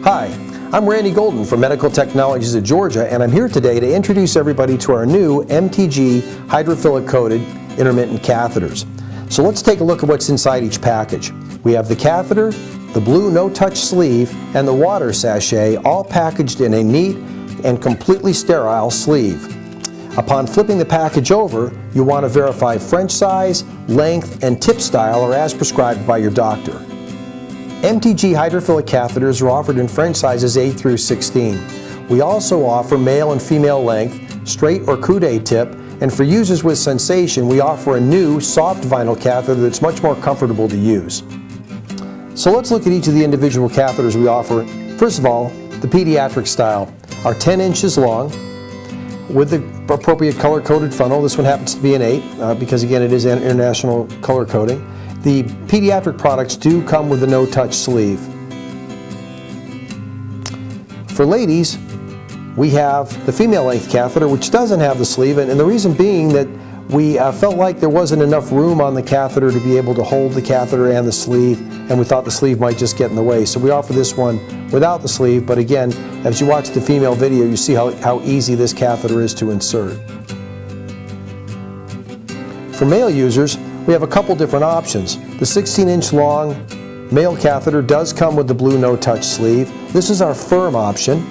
Hi, I'm Randy Golden from Medical Technologies of Georgia, and I'm here today to introduce everybody to our new MTG hydrophilic coated intermittent catheters. So let's take a look at what's inside each package. We have the catheter, the blue no-touch sleeve, and the water sachet, all packaged in a neat and completely sterile sleeve. Upon flipping the package over, you want to verify French size, length, and tip style are as prescribed by your doctor. MTG hydrophilic catheters are offered in French sizes 8 through 16. We also offer male and female length, straight or coude tip, and for users with sensation, we offer a new soft vinyl catheter that's much more comfortable to use. So let's look at each of the individual catheters we offer. First of all, the pediatric style are 10 inches long with the appropriate color-coded funnel. This one happens to be an 8 because again it is an international color coding. The pediatric products do come with a no-touch sleeve. For ladies, we have the female length catheter, which doesn't have the sleeve, and the reason being that we felt like there wasn't enough room on the catheter to be able to hold the catheter and the sleeve, and we thought the sleeve might just get in the way. So we offer this one without the sleeve, but again, as you watch the female video, you see how easy this catheter is to insert. For male users, we have a couple different options. The 16-inch long male catheter does come with the blue no-touch sleeve. This is our firm option.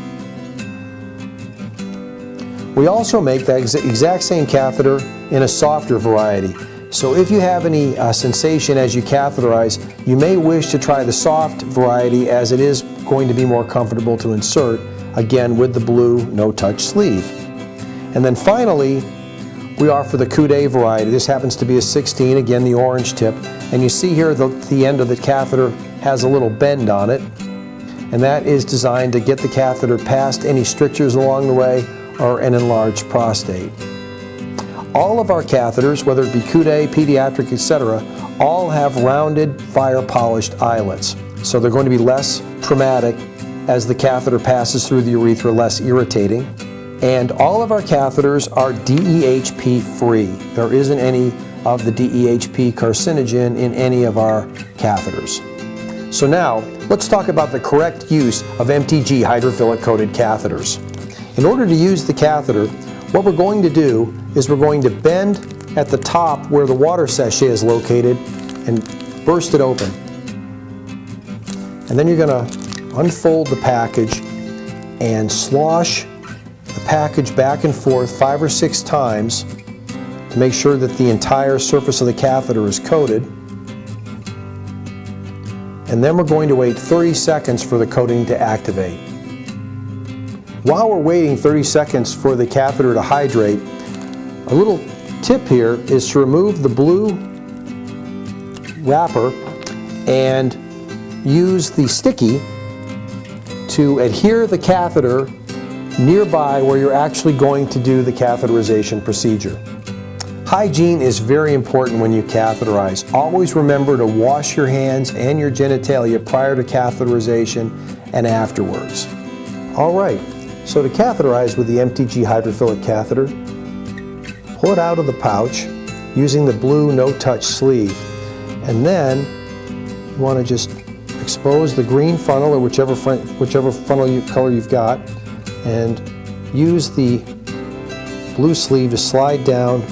We also make that exact same catheter in a softer variety. So if you have any sensation as you catheterize, you may wish to try the soft variety as it is going to be more comfortable to insert, again with the blue no-touch sleeve. And then finally, we offer the coude variety. This happens to be a 16, again the orange tip, and you see here the end of the catheter has a little bend on it, and that is designed to get the catheter past any strictures along the way or an enlarged prostate. All of our catheters, whether it be coude, pediatric, etc., all have rounded, fire-polished eyelets. So they're going to be less traumatic as the catheter passes through the urethra, less irritating. And all of our catheters are DEHP free. There isn't any of the DEHP carcinogen in any of our catheters. So now, let's talk about the correct use of MTG hydrophilic coated catheters. In order to use the catheter, what we're going to do is we're going to bend at the top where the water sachet is located and burst it open. And then you're going to unfold the package and slosh the package back and forth 5 or 6 times to make sure that the entire surface of the catheter is coated. And then we're going to wait 30 seconds for the coating to activate. While we're waiting 30 seconds for the catheter to hydrate, a little tip here is to remove the blue wrapper and use the sticky to adhere the catheter nearby where you're actually going to do the catheterization procedure. Hygiene is very important when you catheterize. Always remember to wash your hands and your genitalia prior to catheterization and afterwards. All right, so to catheterize with the MTG hydrophilic catheter, pull it out of the pouch using the blue no-touch sleeve, and then you want to just expose the green funnel or whichever funnel color you've got, and use the blue sleeve to slide down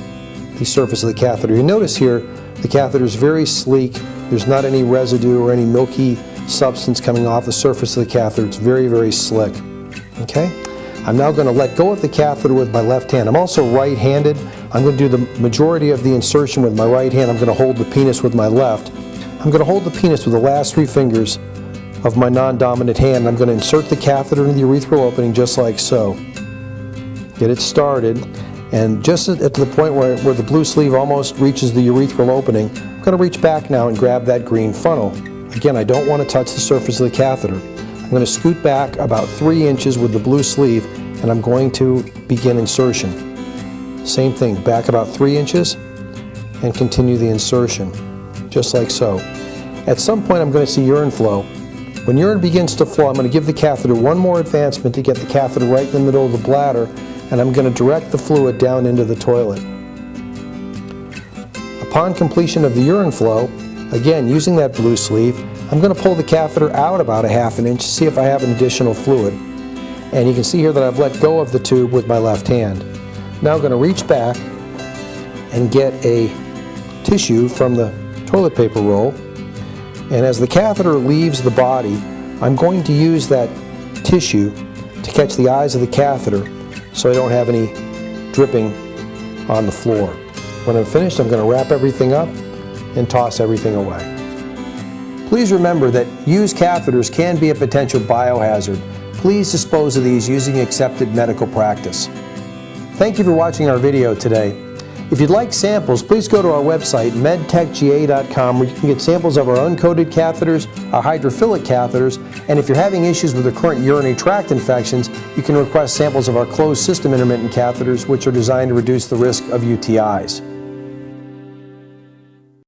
the surface of the catheter. You notice here the catheter is very sleek. There's not any residue or any milky substance coming off the surface of the catheter. It's very, very slick. Okay? I'm now going to let go of the catheter with my left hand. I'm also right-handed. I'm going to do the majority of the insertion with my right hand. I'm going to hold the penis with my left. I'm going to hold the penis with the last 3 fingers of my non-dominant hand. I'm going to insert the catheter into the urethral opening just like so. Get it started, and just at the point where the blue sleeve almost reaches the urethral opening, I'm going to reach back now and grab that green funnel. Again, I don't want to touch the surface of the catheter. I'm going to scoot back about 3 inches with the blue sleeve, and I'm going to begin insertion. Same thing, back about 3 inches and continue the insertion, just like so. At some point I'm going to see urine flow. When urine begins to flow, I'm going to give the catheter one more advancement to get the catheter right in the middle of the bladder, and I'm going to direct the fluid down into the toilet. Upon completion of the urine flow, again using that blue sleeve, I'm going to pull the catheter out about a ½ inch, see if I have an additional fluid. And you can see here that I've let go of the tube with my left hand. Now I'm going to reach back and get a tissue from the toilet paper roll. And as the catheter leaves the body, I'm going to use that tissue to catch the eyes of the catheter so I don't have any dripping on the floor. When I'm finished, I'm going to wrap everything up and toss everything away. Please remember that used catheters can be a potential biohazard. Please dispose of these using accepted medical practice. Thank you for watching our video today. If you'd like samples, please go to our website, medtechga.com, where you can get samples of our uncoated catheters, our hydrophilic catheters, and if you're having issues with recurrent urinary tract infections, you can request samples of our closed system intermittent catheters, which are designed to reduce the risk of UTIs.